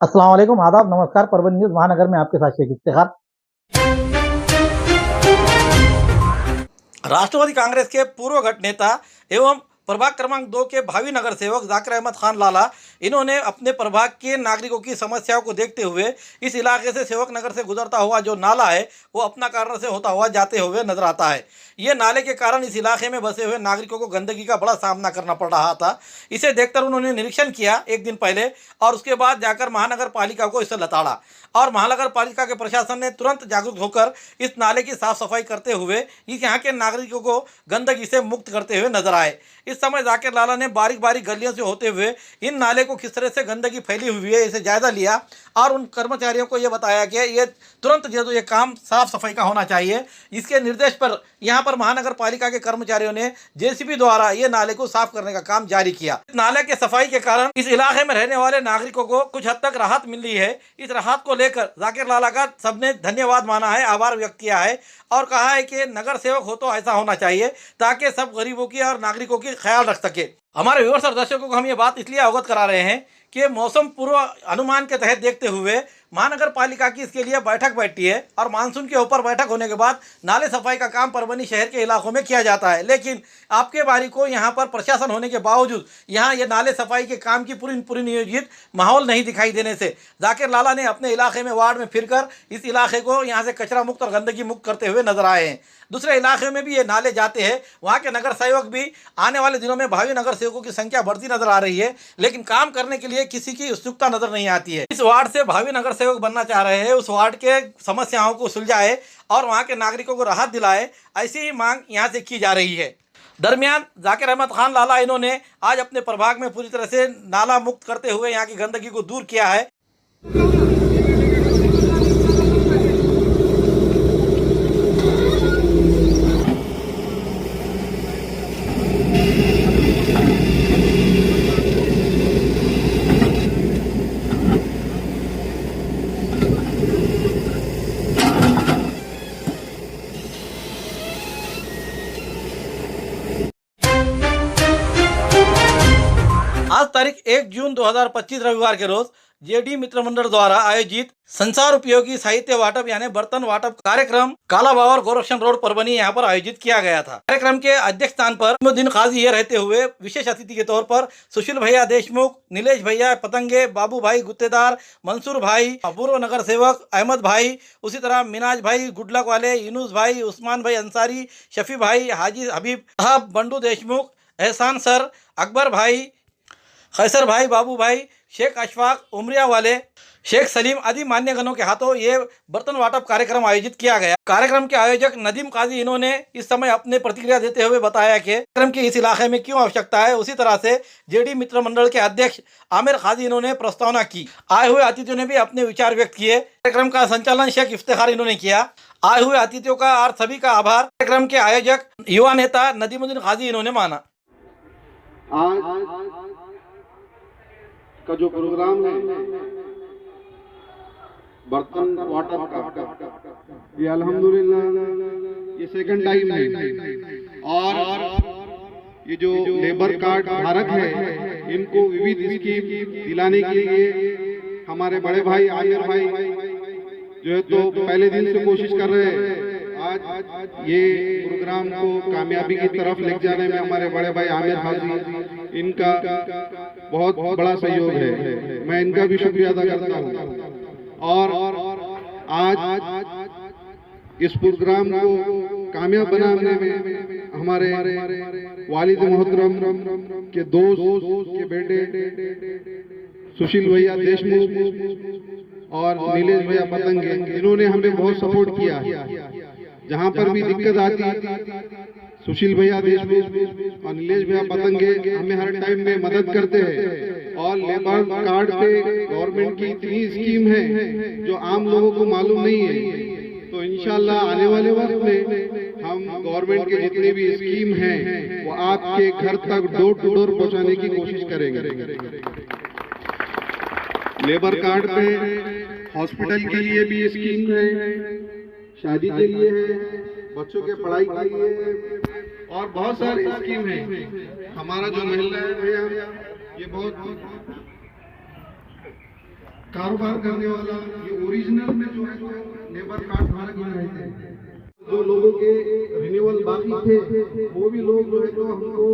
अस्सलाम वालेकुम, आदाब, नमस्कार। परवीन न्यूज़ महानगर में आपके साथ शेख इफ्तिखार। राष्ट्रवादी कांग्रेस के पूर्व गठ नेता एवं प्रभाग क्रमांक 2 के भावी नगर सेवक जाकिर अहमद खान लाला, इन्होंने अपने प्रभाग के नागरिकों की समस्याओं को देखते हुए इस इलाके से सेवक नगर से गुजरता हुआ जो नाला है वो अपना कारण से होता हुआ जाते हुए नजर आता है। ये नाले के कारण इस इलाके में बसे हुए नागरिकों को गंदगी का बड़ा सामना करना पड़ रहा था। इसे देखकर उन्होंने निरीक्षण किया एक दिन पहले और उसके बाद जाकर महानगर पालिका को इसे लताड़ा और महानगर पालिका के प्रशासन ने तुरंत जागरूक होकर इस नाले की साफ सफाई करते हुए इस यहाँ के नागरिकों को गंदगी से मुक्त करते हुए नजर आए। इस समय जाकिर लाला ने बारीक बारीक गलियों से होते हुए इन नाले को किस तरह से गंदगी फैली हुई है इसे जायजा लिया और उन कर्मचारियों को ये बताया कि ये तुरंत जो ये काम साफ सफाई का होना चाहिए। इसके निर्देश पर यहाँ पर महानगर पालिका के कर्मचारियों ने जेसीबी द्वारा ये नाले को साफ करने का काम जारी किया। नाले के सफाई के कारण इस इलाके में रहने वाले नागरिकों को कुछ हद तक राहत मिली है। इस राहत को लेकर जाकिर लाला का सबने धन्यवाद माना है, आभार व्यक्त किया है और कहा है कि नगर सेवक हो तो ऐसा होना चाहिए ताकि सब गरीबों की और नागरिकों की ख्याल रख सके। हमारे व्यूअर्स और दर्शकों को हम ये बात इसलिए अवगत करा रहे हैं कि मौसम पूर्व अनुमान के तहत देखते हुए महानगर पालिका की इसके लिए बैठक बैठती है और मानसून के ऊपर बैठक होने के बाद नाले सफाई का काम परभनी शहर के इलाकों में किया जाता है। लेकिन आपके बारी को यहाँ पर प्रशासन होने के बावजूद यहाँ ये नाले सफाई के काम की पूरी नियोजित माहौल नहीं दिखाई देने से जाकिर लाला ने अपने इलाके में वार्ड में फिरकर इस इलाके को यहाँ से कचरा मुक्त और गंदगी मुक्त करते हुए नजर आए हैं। दूसरे इलाके में भी ये नाले जाते हैं, वहाँ के नगर सेवक भी आने वाले दिनों में भावी नगर सेवकों की संख्या बढ़ती नजर आ रही है, लेकिन काम करने के लिए किसी की उत्सुकता नजर नहीं आती है। इस वार्ड से भावी नगर सेवक बनना चाह रहे हैं, उस वार्ड के समस्याओं को सुलझाए और वहाँ के नागरिकों को राहत दिलाए, ऐसी ही मांग यहाँ से की जा रही है। दरमियान जाकिर अहमद खान लाला इन्होंने आज अपने प्रभाग में पूरी तरह से नाला मुक्त करते हुए यहाँ की गंदगी को दूर किया है। आज तारीख 1 जून 2025 रविवार के रोज जेडी मित्र मंडल द्वारा आयोजित संसार उपयोगी साहित्य वाटप यानी बर्तन वाटप कार्यक्रम कालाबावर गोरक्षण रोड परभनी यहाँ पर आयोजित किया गया था। कार्यक्रम के अध्यक्ष स्थान पर दिन काजी ये रहते हुए विशेष अतिथि के तौर पर सुशील भैया देशमुख, नीलेश भैया पतंगे, बाबू भाई गुत्तेदार, मंसूर भाई, पूर्व नगर सेवक अहमद भाई, उसी तरह मिनाज भाई गुडलक वाले, यूनुस भाई, उस्मान भाई अंसारी, शफी भाई, हाजी हबीब साहब, बंडू देशमुख, एहसान सर, अकबर भाई, खैसर भाई, बाबू भाई, शेख अशफाक, उमरिया वाले, शेख सलीम आदि मान्यगणों के हाथों ये बर्तन वाटप कार्यक्रम आयोजित किया गया। कार्यक्रम के आयोजक नदीम काजी इन्होंने इस समय अपने प्रतिक्रिया देते हुए बताया कि कार्यक्रम की इस इलाके में क्यों आवश्यकता है। उसी तरह से जेडी मित्र मंडल के अध्यक्ष आमिर काजी इन्होंने प्रस्तावना की। आए हुए अतिथियों ने भी अपने विचार व्यक्त किए। कार्यक्रम का संचालन शेख इफ्तिखार इन्होंने किया। आए हुए अतिथियों का और सभी का आभार कार्यक्रम के आयोजक युवा नेता नदीमुद्दीन काजी इन्होंने माना। का जो प्रोग्राम है बर्तन वाटप का, ये अल्हम्दुलिल्लाह ये सेकंड टाइम है और ये जो लेबर कार्ड धारक है इनको विविध स्कीम दिलाने के लिए हमारे बड़े भाई आमिर भाई जो है तो पहले दिन से कोशिश कर रहे हैं। आज ये प्रोग्राम को कामयाबी की तरफ ले जाने में हमारे बड़े भाई आमिर भाई इनका बहुत बड़ा सहयोग है, मैं इनका भी शुक्रिया अदा करता हूँ। और आज इस प्रोग्राम को कामयाब बनाने में हमारे वालिद मोहतरम के दोस्त के बेटे सुशील भैया देशमुख और नीलेश भैया पतंगे इन्होंने हमें बहुत सपोर्ट किया। जहाँ पर भी दिक्कत आती सुशील भैया देशमुख और नीलेश भैया पतंगे हमें हर टाइम में मदद करते हैं। और लेबर कार्ड पे गवर्नमेंट की इतनी स्कीम है जो आम लोगों को मालूम नहीं है, तो इंशाल्लाह आने वाले वक्त में हम गवर्नमेंट के जितने भी स्कीम हैं वो आपके घर तक डोर टू डोर पहुंचाने की कोशिश करेंगे। लेबर कार्ड पे हॉस्पिटल के लिए भी स्कीम है, शादी के लिए है, बच्चों के पढ़ाई के लिए और बहुत सारी स्कीम है। हमारा जो महिला है भैया ये बहुत कारोबार करने वाला ये ओरिजिनल में जो है तो लेबर कार्ड धारक बन रहे थे। जो लोगों के रिन्यूअल बाकी थे वो भी लोग जो है तो हमको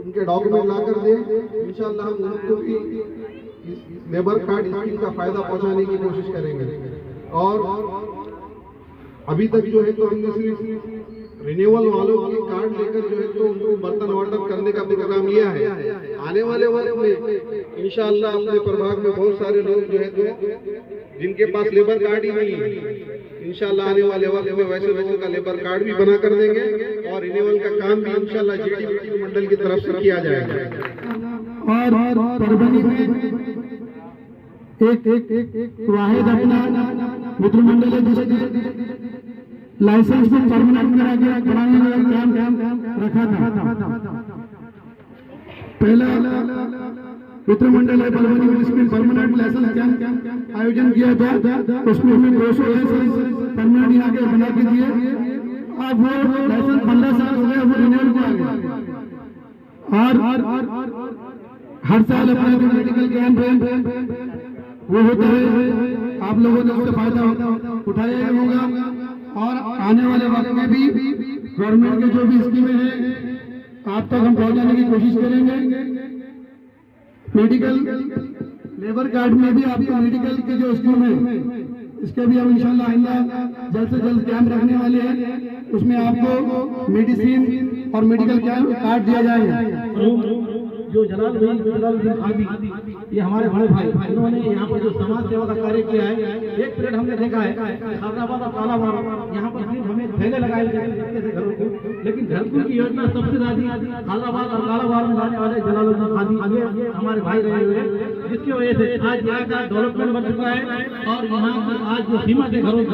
उनके डॉक्यूमेंट ला कर दें, इंशाल्लाह हम उनको भी लेबर कार्ड स्कीम का फायदा पहुंचाने की कोशिश करेंगे। और अभी तक जो है तो हमने सिर्फ रिन्यूअल वालों के कार्ड लेकर जो है तो उनको बर्तन वार्टअप करने का प्रोग्राम लिया है। आने वाले वक्त में इंशाअल्लाह अपने प्रभाग में बहुत सारे लोग जो है तो जिनके पास लेबर कार्ड ही नहीं है, इंशाअल्लाह आने वाले वक्त में वैसे लोगों का लेबर कार्ड भी बना कर देंगे और रिन्यूअल का काम भी इंशाअल्लाह जेडीबीटी मंडल की तरफ से किया जाएगा। और परभनी में एक वाहिद अपना मित्र मंडल है जिसने लाइसेंस को परमानेंट करा के कराने का काम रखा था। पहला मित्र मंडल है परभनी में इसमें परमानेंट लाइसेंस कैंप आयोजन किया था, उसमें हमें 200 लाइसेंस परमानेंट यहाँ के बना के दिए। अब वो लाइसेंस 15 साल हो गए, वो रिन्यूअल को आ गया। और हर साल अपना जो मेडिकल कैंप है वो होता है, आप लोगों ने उसका फायदा उठाया ही होगा। और आने वाले वक्त में भी गवर्नमेंट के जो भी स्कीमें हैं आप तक हम पहुंचाने की कोशिश करेंगे। मेडिकल लेबर कार्ड में भी आपको मेडिकल के जो स्कीम है इसके भी हम इंशाल्लाह आइंदा जल्द से जल्द कैंप रखने वाले हैं। उसमें आपको मेडिसिन और मेडिकल कैंप कार्ड दिया जाएगा। जो जलालुद्दीन खादी ये हमारे बड़े भाई इन्होंने यहाँ पर जो समाज सेवा का कार्य किया है, एक पीरियड हमने देखा है खादाबाद और कालाबाद यहाँ पर सिर्फ हमें थैले लगाए थे घरों को, लेकिन घरकुल की योजना सबसे ज्यादा खादाबाद और कालाबाद में जाने वाले जलालुद्दीन खादी ये हमारे भाई रहे हुए हैं, जिसकी वजह से आज यहाँ का डेवलपमेंट बन चुका है। और यहाँ पर आज जो कीमत है घरों की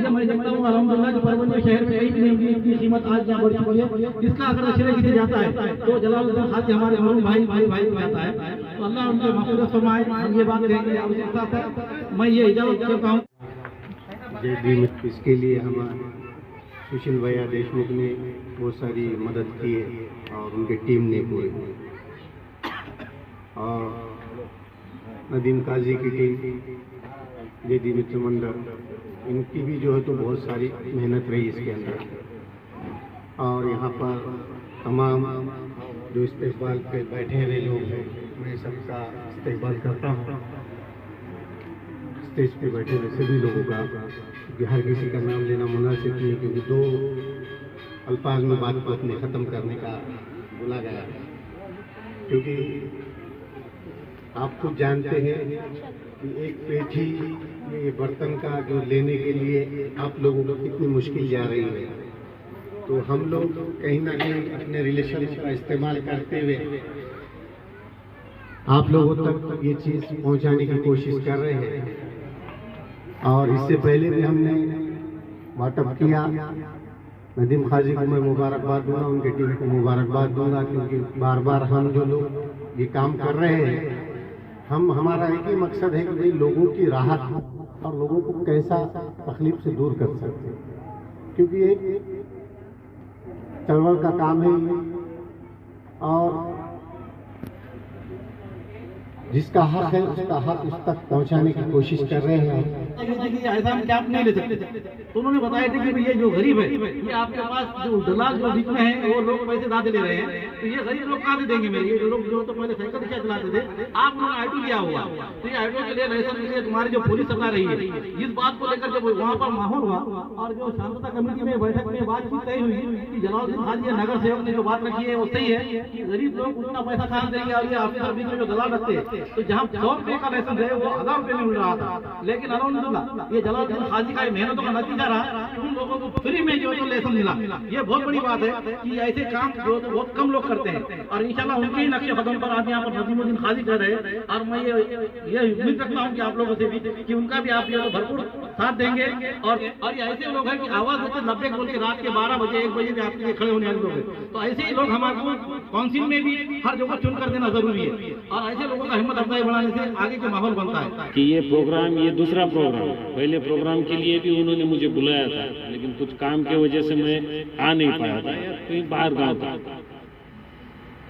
मैं देखता हूँ अल्हम्दुलिल्लाह जो परभनी शहर में कहीं भी नहीं की कीमत आज यहाँ बढ़ चुकी है, जिसका अगर श्रेय किसे जाता है तो जलालुद्दीन खादी हमारे मरूम भाई को जाता है। तो अल्लाह उनके मग़फ़िरत फरमाए। हम ये बात कहेंगे आवश्यकता है, मैं ये इजाजत करता हूँ। इसके लिए हमारे सुशील भैया देशमुख ने बहुत सारी मदद की है और उनकी टीम ने पूरी, और नदीम काजी की टीम जेडी मित्र मंडल इनकी भी जो है तो बहुत सारी मेहनत रही इसके अंदर। और यहाँ पर तमाम जो इस्तेकबाल पे बैठे हुए लोग हैं मैं सबका इस्तेकबाल करता हूँ। स्टेज पे बैठे हुए सभी लोगों का, क्योंकि हर किसी का नाम लेना मुनासिब नहीं, क्योंकि 2 अल्फाज में बात को अपने ख़त्म करने का बोला गया है। क्योंकि आप खुद जानते हैं कि एक पेठी ये बर्तन का जो लेने के लिए आप लोगों को कितनी मुश्किल जा रही है, तो हम लोग कहीं ना कहीं अपने रिलेशन का इस्तेमाल करते हुए आप लोगों तक ये चीज़ पहुंचाने की कोशिश कर रहे हैं। और इससे पहले भी हमने वाटअप किया। नदीम खाजी को मैं मुबारकबाद दूंगा, उनकी टीम को मुबारकबाद दूंगा, क्योंकि बार बार हम जो लोग ये काम कर रहे हैं, हमारा एक ही मकसद है कि भाई लोगों की राहत और लोगों को कैसा तकलीफ से दूर कर सकते हैं, क्योंकि एक चलवल का काम है और जिसका हक है उसका हक उस तक पहुंचाने की कोशिश कर रहे हैं। ऐसा हम कैंप नहीं ले सकते, तो उन्होंने बताया था कि ये जो गरीब है ये आपके पास जो दलाल जो बीच में है वो लोग पैसे ज्यादा ले रहे हैं, तो ये गरीब लोग कहाँ से देंगे मेरे? ये लोग जो तो पहले साइकिल रिक्शा चलाते थे, आप लोग ऑटो लिया हुआ, तो ये ऑटो के लिए लाइसेंस के लिए तुम्हारी जो पुलिस सरकार रही है, इस बात को लेकर जब वहाँ पर माहौल हुआ और जो शांतता कमेटी में बैठक में बातचीत तय हुई कि जलालुद्दीन खाजी नगर सेवक ने जो बात रखी है वो सही है कि गरीब लोग उतना पैसा कहाँ देंगे, और ये ऑफिसर बीच में जो दलाल रखते हैं, तो जहाँ 100 रुपये का लाइसेंस है वो 1000 रुपये में मिल रहा था। लेकिन अल्हम्दुलिल्लाह ये जलालुद्दीन खाजी का मेहनतों का नतीजा रहा कि उन लोगों को फ्री में जो लाइसेंस मिला। ये बहुत बड़ी बात है कि ऐसे काम जो बहुत कम लोग करते हैं, और इंशाल्लाह उनके ही नक्शे कदम पर आज यहाँ पर नदीमुद्दीन खाजी कर रहे हैं। और मैं ये उम्मीद रखता हूँ कि आप लोगों से भी कि उनका भी आप ये भरपूर साथ देंगे। और ये ऐसे लोग हैं कि आवाज होते 90 बोल के रात के 12 बजे 1 बजे भी आपके लिए खड़े होने वाले लोग हैं, तो ऐसे ही लोग हमारे काउंसिल में भी हर जगह चुन कर देना जरूरी है, और ऐसे लोगों का हिम्मत अफजाई बढ़ाने से आगे के माहौल बनता है। कि ये प्रोग्राम ये दूसरा प्रोग्राम, पहले प्रोग्राम के लिए भी उन्होंने मुझे बुलाया था, लेकिन कुछ काम की वजह से मैं आ नहीं पाया था या कहीं बाहर गाँव था।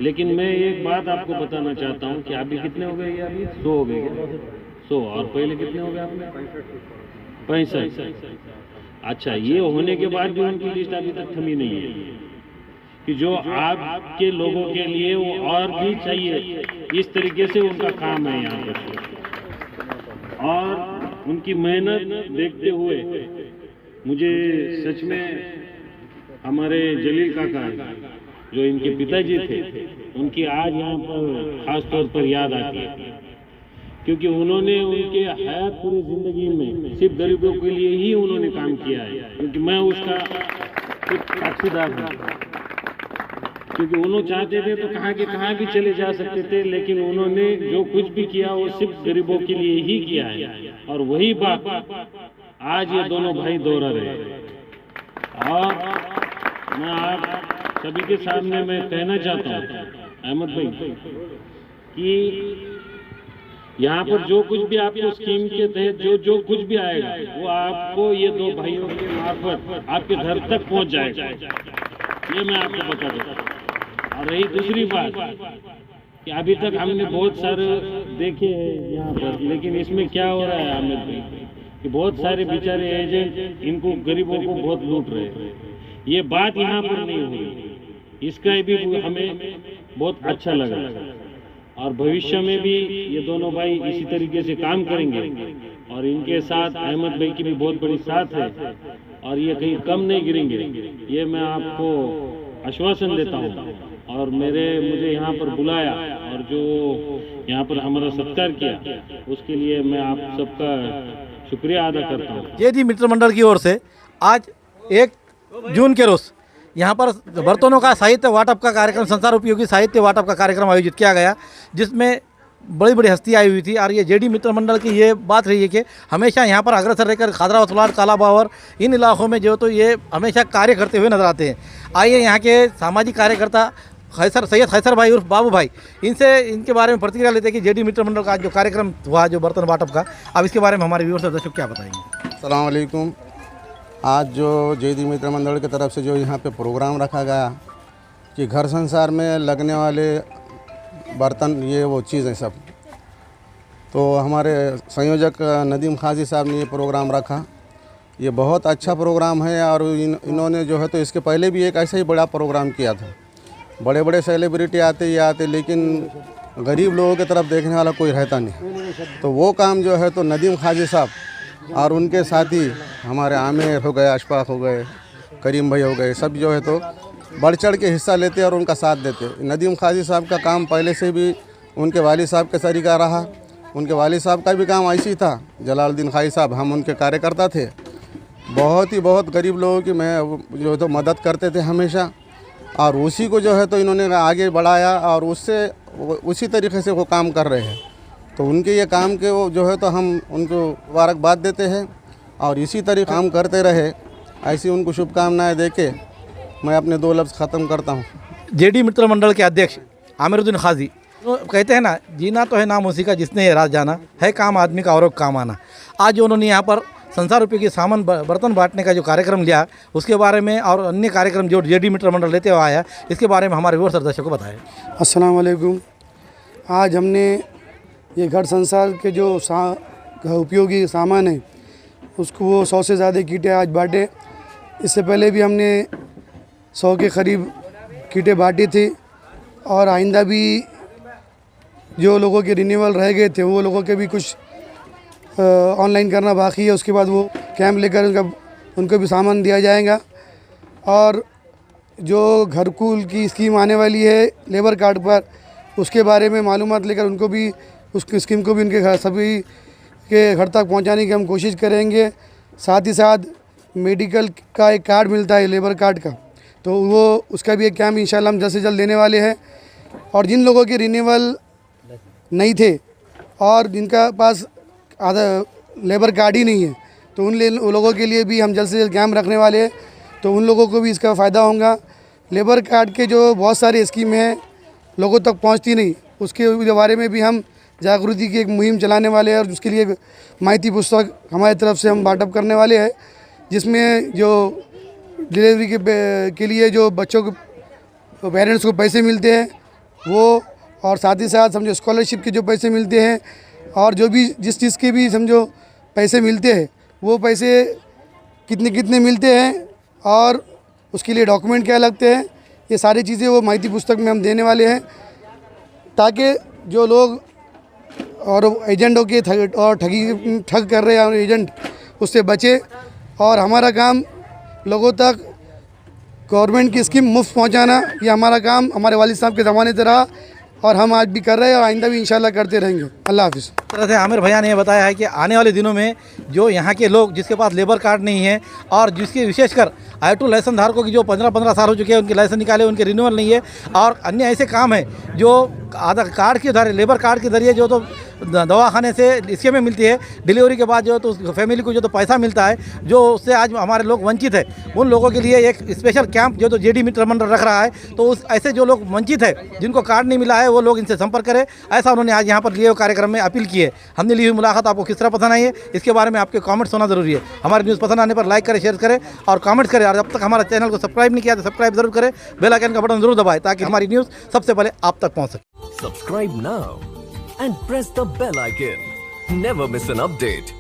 लेकिन मैं एक बात आपको बताना चाहता हूँ कि अभी कितने हो गए? अभी 100 हो गए, 100 और पहले कितने हो गए आपने? 65। अच्छा, ये होने के बाद भी उनकी लिस्ट अभी तक थमी नहीं है कि जो आपके लोगों के लिए वो और भी चाहिए, इस तरीके से उनका काम है यहाँ पर। और उनकी मेहनत देखते हुए मुझे सच में हमारे जलील काका जो इनके पिताजी थे, उनकी आज यहाँ पर खास तौर पर याद आती है, क्योंकि उन्होंने उनके हयात पूरी जिंदगी में सिर्फ गरीबों के लिए ही उन्होंने काम किया है, क्योंकि मैं उसका एक साक्षीदार हूँ। क्योंकि उन्होंने चाहते थे तो कहाँ भी चले जा सकते थे, लेकिन उन्होंने जो कुछ भी किया वो सिर्फ गरीबों के लिए ही किया है। और वही बात आज ये दोनों भाई दोहरा रहे हैं। और मैं आप सभी के सामने मैं कहना चाहता हूँ अहमद भाई कि यहाँ पर जो कुछ भी आपको स्कीम के तहत जो कुछ भी आएगा वो आपको ये दो भाइयों के मार्फत आपके घर तक पहुँच जाएगा, ये मैं आपको बता देता हूँ। और रही दूसरी बात कि अभी तक हमने बहुत सारे देखे हैं यहाँ पर, लेकिन इसमें क्या हो रहा है अहमद भाई कि बहुत सारे बेचारे एजेंट इनको गरीबों को बहुत लूट रहे हैं। ये बात यहाँ पर नहीं हुई, इसका भी हमें बहुत अच्छा लगा। और भविष्य में भी ये दोनों भाई इसी तरीके से काम करेंगे और इनके साथ अहमद भाई की भी बहुत बड़ी साथ है और ये कहीं कम नहीं गिरेंगे, ये मैं आपको आश्वासन देता हूँ। और मुझे यहाँ पर बुलाया और जो यहाँ पर हमारा सत्कार किया उसके लिए मैं आप सबका शुक्रिया अदा करता हूँ। जेडी मित्र मंडल की ओर से आज 1 जून के रोज यहाँ पर बर्तनों का साहित्य वाटप का कार्यक्रम, संसार उपयोगी साहित्य वाटप का कार्यक्रम आयोजित किया गया, जिसमें बड़ी बड़ी हस्ती आई हुई थी। और ये जेडी मित्र मंडल की ये बात रही है कि हमेशा यहाँ पर अग्रसर रहकर खादरा वसलाट कालाबावर इन इलाकों में जो तो ये हमेशा कार्य करते हुए नजर आते हैं। आइए यहाँ के सामाजिक कार्यकर्ता सैयद खैसर भाई उर्फ बाबू भाई, इनके बारे में प्रतिक्रिया लेते हैं कि जेडी मित्र मंडल का जो कार्यक्रम हुआ जो बर्तन वाटप का, अब इसके बारे में हमारे व्यूअर्स और दर्शक क्या बताएंगे। अस्सलाम वालेकुम। आज जो जेडी मित्र मंडल की तरफ से जो यहाँ पे प्रोग्राम रखा गया कि घर संसार में लगने वाले बर्तन ये वो चीज़ें सब, तो हमारे संयोजक नदीम खाजी साहब ने ये प्रोग्राम रखा। ये बहुत अच्छा प्रोग्राम है और इन्होंने जो है तो इसके पहले भी एक ऐसा ही बड़ा प्रोग्राम किया था। बड़े बड़े सेलिब्रिटी आते लेकिन गरीब लोगों की तरफ देखने वाला कोई रहता नहीं। तो वो काम जो है तो नदीम खाजी साहब और उनके साथी हमारे आमिर हो गए, अशफाक हो गए, करीम भाई हो गए, सब जो है तो बढ़ चढ़ के हिस्सा लेते और उनका साथ देते। नदीम खाजी साहब का काम पहले से भी उनके वालिद साहब के तरीका रहा। उनके वालिद साहब का भी काम ऐसी था, जलालुद्दीन खाई साहब, हम उनके कार्यकर्ता थे। बहुत गरीब लोगों की मैं जो है तो मदद करते थे हमेशा, और उसी को जो है तो इन्होंने आगे बढ़ाया और उसी तरीके से वो काम कर रहे हैं। तो उनके ये काम के वो जो है तो हम उनको मुबारकबाद देते हैं और इसी तरीके काम करते रहे, ऐसी उनको शुभकामनाएं देके मैं अपने 2 लफ्ज़ ख़त्म करता हूँ। जेडी मित्र मंडल के अध्यक्ष आमिरुद्दीन खाजी तो कहते हैं ना, जीना तो है नाम उसी का जिसने ये रात जाना है, काम आदमी का और काम आना। आज उन्होंने यहाँ पर संसार उपयोगी सामान बर्तन बांटने का जो कार्यक्रम लिया उसके बारे में और अन्य कार्यक्रम जो जेडी मित्र मंडल लेते हुए आया, इसके बारे में हमारे व्यूअर्स और दर्शकों को बताएं। अस्सलाम वालेकुम। आज हमने ये घर संसार के जो उपयोगी सामान है उसको वो 100 से ज़्यादा कीटें आज बांटे। इससे पहले भी हमने 100 के करीब कीटें बांटी थी और आइंदा भी जो लोगों के रिन्यूअल रह गए थे वो लोगों के भी कुछ ऑनलाइन करना बाकी है। उसके बाद वो कैंप लेकर उनको भी सामान दिया जाएगा। और जो घरकुल की स्कीम आने वाली है लेबर कार्ड पर, उसके बारे में मालूमात लेकर उनको भी उसकी स्कीम को भी उनके घर सभी के घर तक पहुंचाने की हम कोशिश करेंगे। साथ ही साथ मेडिकल का एक कार्ड मिलता है लेबर कार्ड का, तो वो उसका भी एक कैंप इंशाल्लाह हम जल्द से जल्द देने वाले हैं। और जिन लोगों के रिन्यूअल नहीं थे और जिनका पास आधा लेबर कार्ड ही नहीं है, तो उन लोगों के लिए भी हम जल्द से जल्द कैंप रखने वाले हैं, तो उन लोगों को भी इसका फ़ायदा होगा। लेबर कार्ड के जो बहुत सारी स्कीम हैं लोगों तक पहुंचती नहीं, उसके बारे में भी हम जागृति की एक मुहिम चलाने वाले हैं और उसके लिए माहिती पुस्तक हमारी तरफ से हम बाँटअप करने वाले हैं, जिसमें जो डिलीवरी के लिए जो बच्चों को पेरेंट्स को पैसे मिलते हैं वो, और साथ ही साथ समझो स्कॉलरशिप के जो पैसे मिलते हैं और जो भी जिस चीज़ के भी समझो पैसे मिलते हैं वो पैसे कितने कितने मिलते हैं और उसके लिए डॉक्यूमेंट क्या लगते हैं, ये सारी चीज़ें वो माहिती पुस्तक में हम देने वाले हैं, ताकि जो लोग और एजेंटों के ठग कर रहे हैं और एजेंट उससे बचे। और हमारा काम लोगों तक गवर्नमेंट की स्कीम मुफ्त पहुंचाना, ये हमारा काम हमारे वालिद साहब के ज़माने से रहा और हम आज भी कर रहे हैं और आइंदा भी इंशाल्लाह करते रहेंगे। अल्लाह हाफिज़। इस तरह से आमिर भैया ने यह बताया है कि आने वाले दिनों में जो यहाँ के लोग जिसके पास लेबर कार्ड नहीं है और जिसके विशेषकर I2 लाइसेंस धारकों की जो 15-15 साल हो चुके हैं उनके लाइसेंस निकाले, उनके रिन्यूअल नहीं है और अन्य ऐसे काम हैं जो आधार कार्ड के जरिए, लेबर कार्ड के जरिए जो तो दवाखाने से इसके में मिलती है, डिलीवरी के बाद जो तो फैमिली को जो तो पैसा मिलता है, जो उससे आज हमारे लोग वंचित है, उन लोगों के लिए एक स्पेशल कैंप जो तो JD मित्र मंडल रख रहा है। तो उस ऐसे जो लोग वंचित है, जिनको कार्ड नहीं मिला है, वो लोग इनसे संपर्क करें, ऐसा उन्होंने आज यहाँ पर लिए कार्यक्रम में अपील की है। हमने ली हुई मुलाकात आपको किस तरह पसंद आई है, इसके बारे में आपके कमेंट्स होना जरूरी है। हमारी न्यूज़ पसंद आने पर लाइक करें, शेयर करें और कमेंट्स करें। और जब तक हमारा चैनल को सब्सक्राइब नहीं किया तो सब्सक्राइब जरूर करें, बेल आइकन का बटन जरूर दबाएं ताकि हमारी न्यूज़ सबसे पहले आप तक पहुँच सके। Subscribe now and press the bell icon. Never miss an update.